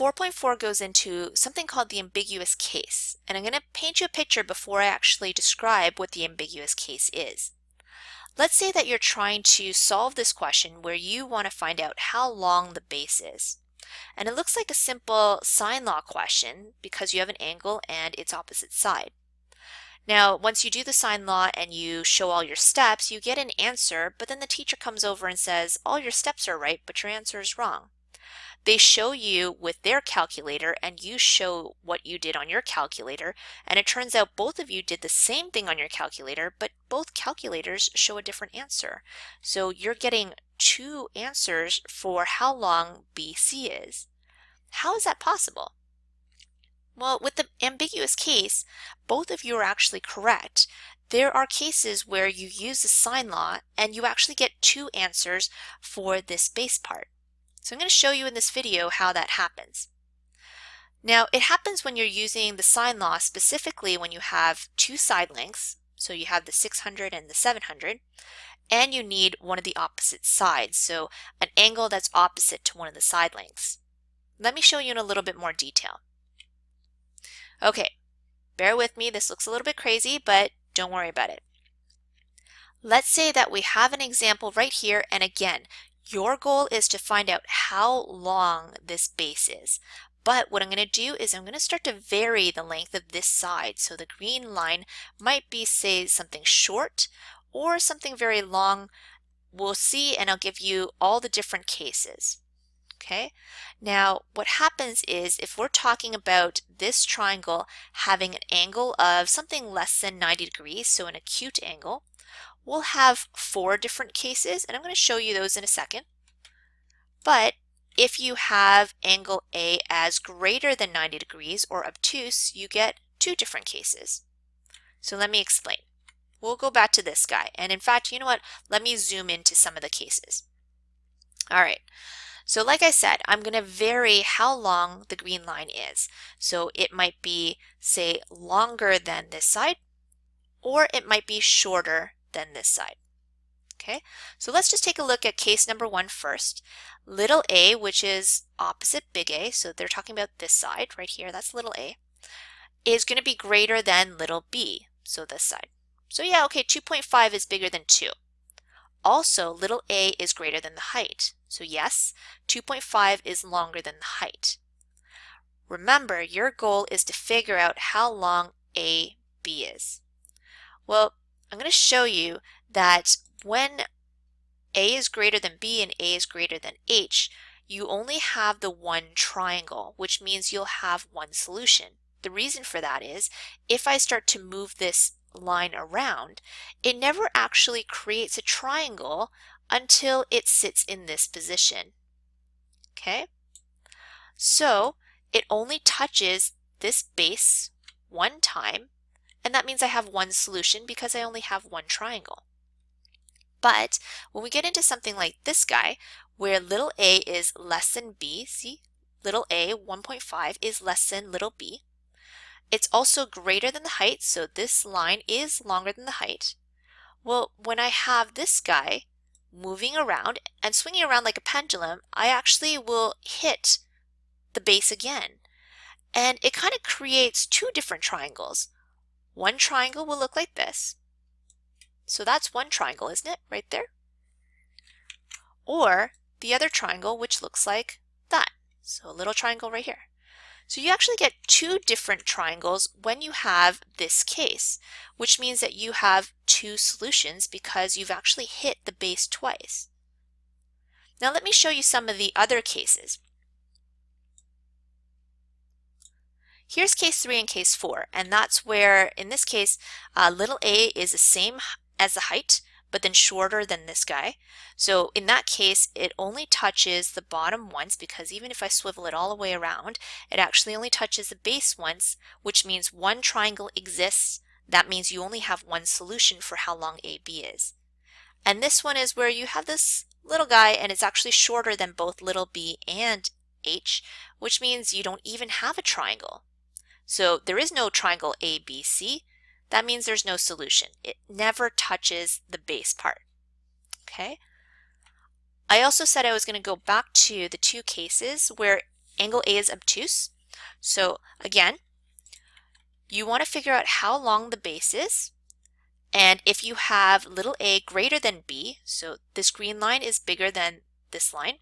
4.4 goes into something called the ambiguous case, and I'm going to paint you a picture before I actually describe what the ambiguous case is. Let's say that you're trying to solve this question where you want to find out how long the base is. And it looks like a simple sine law question because you have an angle and its opposite side. Now, once you do the sine law and you show all your steps, you get an answer, but then the teacher comes over and says, all your steps are right, but your answer is wrong. They show you with their calculator and you show what you did on your calculator, and it turns out both of you did the same thing on your calculator, but both calculators show a different answer. So you're getting two answers for how long BC is. How is that possible? Well, with the ambiguous case, both of you are actually correct. There are cases where you use the sine law and you actually get two answers for this base part. So I'm going to show you in this video how that happens. Now, it happens when you're using the sine law, specifically when you have two side lengths, so you have the 600 and the 700, and you need one of the opposite sides, so an angle that's opposite to one of the side lengths. Let me show you in a little bit more detail. Okay, bear with me, this looks a little bit crazy, but don't worry about it. Let's say that we have an example right here, and again, your goal is to find out how long this base is. But what I'm going to do is I'm going to start to vary the length of this side. So the green line might be, say, something short or something very long. We'll see, and I'll give you all the different cases. Okay, now what happens is if we're talking about this triangle having an angle of something less than 90 degrees, so an acute angle, we'll have 4 different cases, and I'm going to show you those in a second. But if you have angle A as greater than 90 degrees or obtuse, you get 2 different cases. So let me explain. We'll go back to this guy, and in fact, you know what? Let me zoom into some of the cases. All right. So like I said, I'm going to vary how long the green line is. So it might be, say, longer than this side, or it might be shorter than this side. Okay, so let's just take a look at case number 1 first. Little a, which is opposite big A, so they're talking about this side right here, that's little a, is going to be greater than little b, so this side. So yeah, okay, 2.5 is bigger than 2. Also, little a is greater than the height. So yes, 2.5 is longer than the height. Remember, your goal is to figure out how long AB is. Well, I'm going to show you that when A is greater than B and A is greater than H, you only have the one triangle, which means you'll have one solution. The reason for that is, if I start to move this line around, it never actually creates a triangle until it sits in this position. Okay? So it only touches this base one time, and that means I have one solution because I only have one triangle. But when we get into something like this guy, where little a is less than b, see, little a, 1.5, is less than little b. It's also greater than the height, so this line is longer than the height. Well, when I have this guy moving around and swinging around like a pendulum, I actually will hit the base again. And it kind of creates 2 different triangles. One triangle will look like this. So that's one triangle, isn't it? Right there. Or the other triangle, which looks like that. So a little triangle right here. So you actually get 2 different triangles when you have this case, which means that you have 2 solutions because you've actually hit the base twice. Now let me show you some of the other cases. Here's case 3 and case 4, and that's where, in this case, little a is the same as the height, but then shorter than this guy. So in that case, it only touches the bottom once, because even if I swivel it all the way around, it actually only touches the base once, which means one triangle exists. That means you only have one solution for how long AB is. And this one is where you have this little guy, and it's actually shorter than both little b and h, which means you don't even have a triangle. So there is no triangle ABC. That means there's no solution. It never touches the base part. Okay? I also said I was going to go back to the 2 cases where angle A is obtuse. So again, you want to figure out how long the base is. And if you have little a greater than b, so this green line is bigger than this line,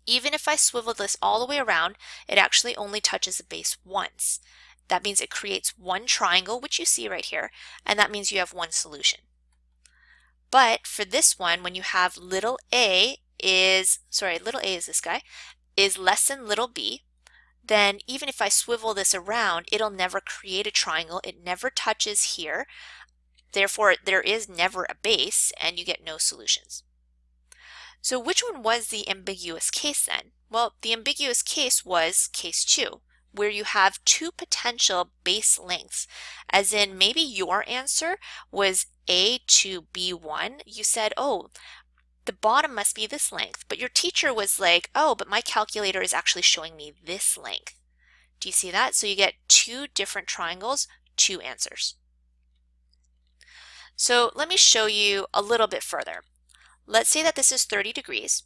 even if I swivel this all the way around, it actually only touches the base once. That means it creates one triangle, which you see right here, and that means you have one solution. But for this one, when you have little a is this guy, is less than little b, then even if I swivel this around, it'll never create a triangle. It never touches here. Therefore, there is never a base, and you get no solutions. So which one was the ambiguous case then? Well, the ambiguous case was case 2, where you have two potential base lengths, as in maybe your answer was A to B1. You said, oh, the bottom must be this length, but your teacher was like, oh, but my calculator is actually showing me this length. Do you see that? So you get two different triangles, two answers. So let me show you a little bit further. Let's say that this is 30 degrees,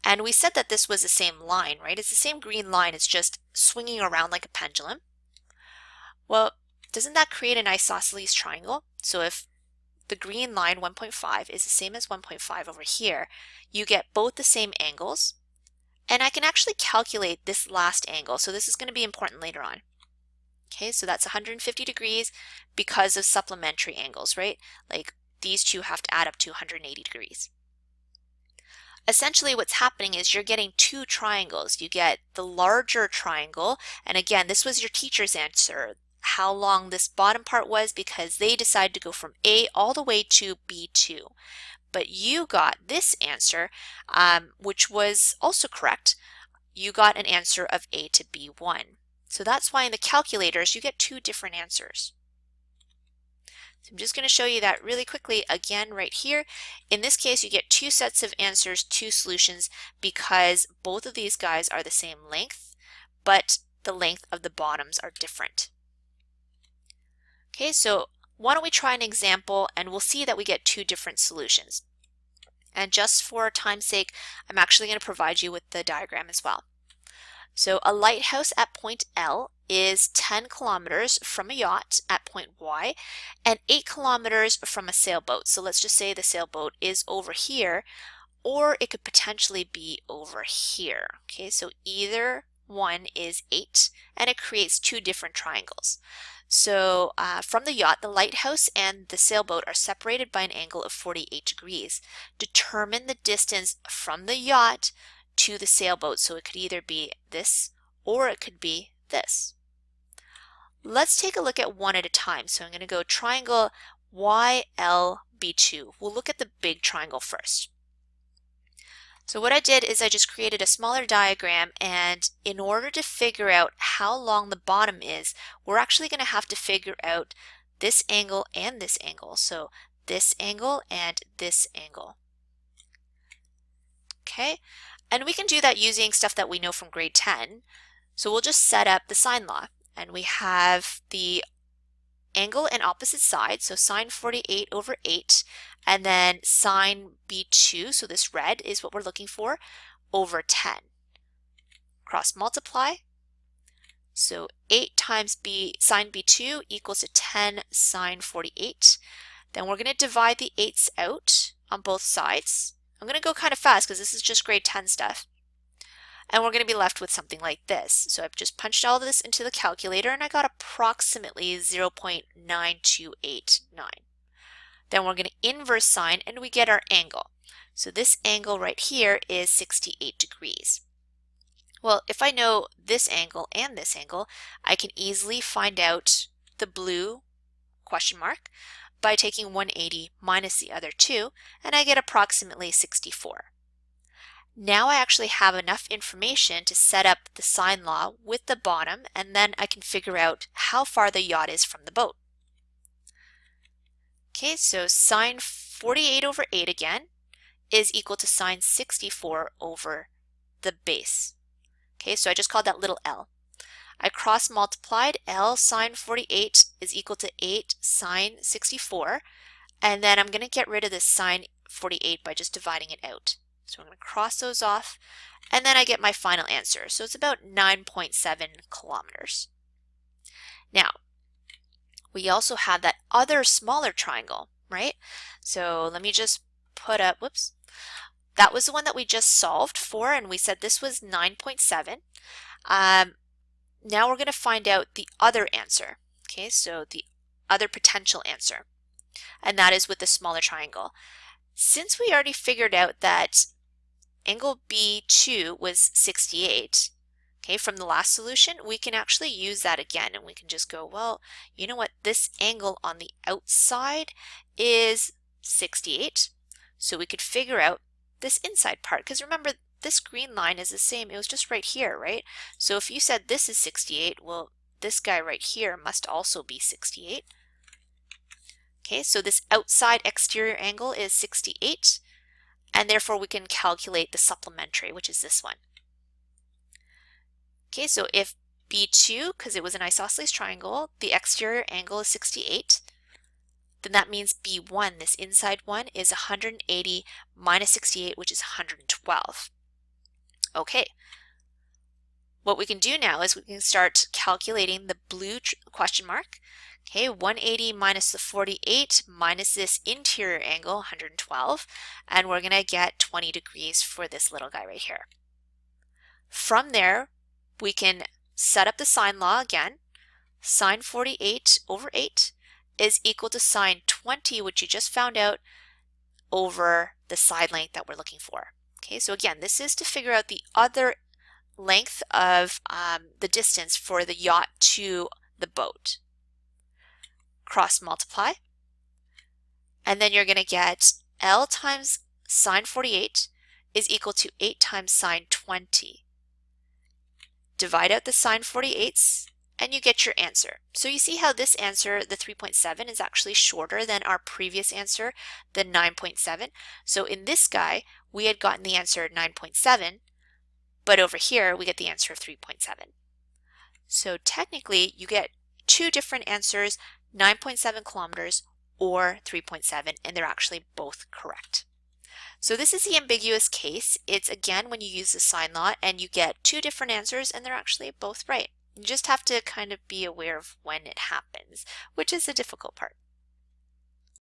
and we said that this was the same line, right? It's the same green line, it's just swinging around like a pendulum. Well, doesn't that create an isosceles triangle? So if the green line 1.5 is the same as 1.5 over here, you get both the same angles, and I can actually calculate this last angle. So this is going to be important later on. Okay, so that's 150 degrees because of supplementary angles, right? Like these two have to add up to 180 degrees. Essentially what's happening is you're getting two triangles. You get the larger triangle, and again, this was your teacher's answer, how long this bottom part was, because they decided to go from A all the way to B2. But you got this answer, which was also correct. You got an answer of A to B1. So that's why in the calculators you get two different answers. So I'm just going to show you that really quickly again right here. In this case, you get two sets of answers, two solutions, because both of these guys are the same length, but the length of the bottoms are different. Okay, so why don't we try an example and we'll see that we get two different solutions. And just for time's sake, I'm actually going to provide you with the diagram as well. So a lighthouse at point L is 10 kilometers from a yacht at point Y and 8 kilometers from a sailboat. So let's just say the sailboat is over here, or it could potentially be over here. Okay, so either one is 8 and it creates two different triangles. So from the yacht, the lighthouse and the sailboat are separated by an angle of 48 degrees. Determine the distance from the yacht to the sailboat. So it could either be this or it could be this. Let's take a look at one at a time. So I'm going to go triangle YLB2. We'll look at the big triangle first. So what I did is I just created a smaller diagram, and in order to figure out how long the bottom is, we're actually going to have to figure out this angle and this angle. So this angle and this angle. Okay, and we can do that using stuff that we know from grade 10. So we'll just set up the sine law, and we have the angle and opposite side, so sine 48 over 8, and then sine B2, so this red is what we're looking for, over 10. Cross multiply, so 8 times sine B2 equals to 10 sine 48. Then we're going to divide the 8's out on both sides. I'm going to go kind of fast because this is just grade 10 stuff. And we're going to be left with something like this. So I've just punched all of this into the calculator and I got approximately 0.9289. Then we're going to inverse sine and we get our angle. So this angle right here is 68 degrees. Well, if I know this angle and this angle, I can easily find out the blue question mark by taking 180 minus the other two, and I get approximately 64. Now I actually have enough information to set up the sine law with the bottom, and then I can figure out how far the yacht is from the boat. Okay, so sine 48 over 8 again is equal to sine 64 over the base. Okay, so I just called that little l. I cross multiplied. L sine 48 is equal to 8 sine 64, and then I'm going to get rid of this sine 48 by just dividing it out. So I'm going to cross those off, and then I get my final answer. So it's about 9.7 kilometers. Now, we also have that other smaller triangle, right? So let me just put up, whoops, that was the one that we just solved for, and we said this was 9.7. Now we're going to find out the other answer. Okay, so the other potential answer, and that is with the smaller triangle. Since we already figured out that angle B2 was 68, okay, from the last solution, we can actually use that again, and we can just go, well, you know what, this angle on the outside is 68, so we could figure out this inside part, because remember, this green line is the same, it was just right here, right? So if you said this is 68, well, this guy right here must also be 68. Okay, so this outside exterior angle is 68, and therefore we can calculate the supplementary, which is this one. Okay, so if B2, because it was an isosceles triangle, the exterior angle is 68, then that means B1, this inside one, is 180 minus 68, which is 112. Okay, what we can do now is we can start calculating the blue question mark. Okay, 180 minus the 48 minus this interior angle, 112, and we're going to get 20 degrees for this little guy right here. From there, we can set up the sine law again. Sine 48 over 8 is equal to sine 20, which you just found out, over the side length that we're looking for. Okay, so again, this is to figure out the other length of the distance for the yacht to the boat. Cross multiply, and then you're going to get L times sine 48 is equal to 8 times sine 20. Divide out the sine 48s and you get your answer. So you see how this answer, the 3.7, is actually shorter than our previous answer, the 9.7. So in this guy, we had gotten the answer 9.7, but over here we get the answer of 3.7. So technically you get two different answers, 9.7 kilometers or 3.7, and they're actually both correct. So this is the ambiguous case. It's again when you use the sine law and you get two different answers and they're actually both right. You just have to kind of be aware of when it happens, which is the difficult part.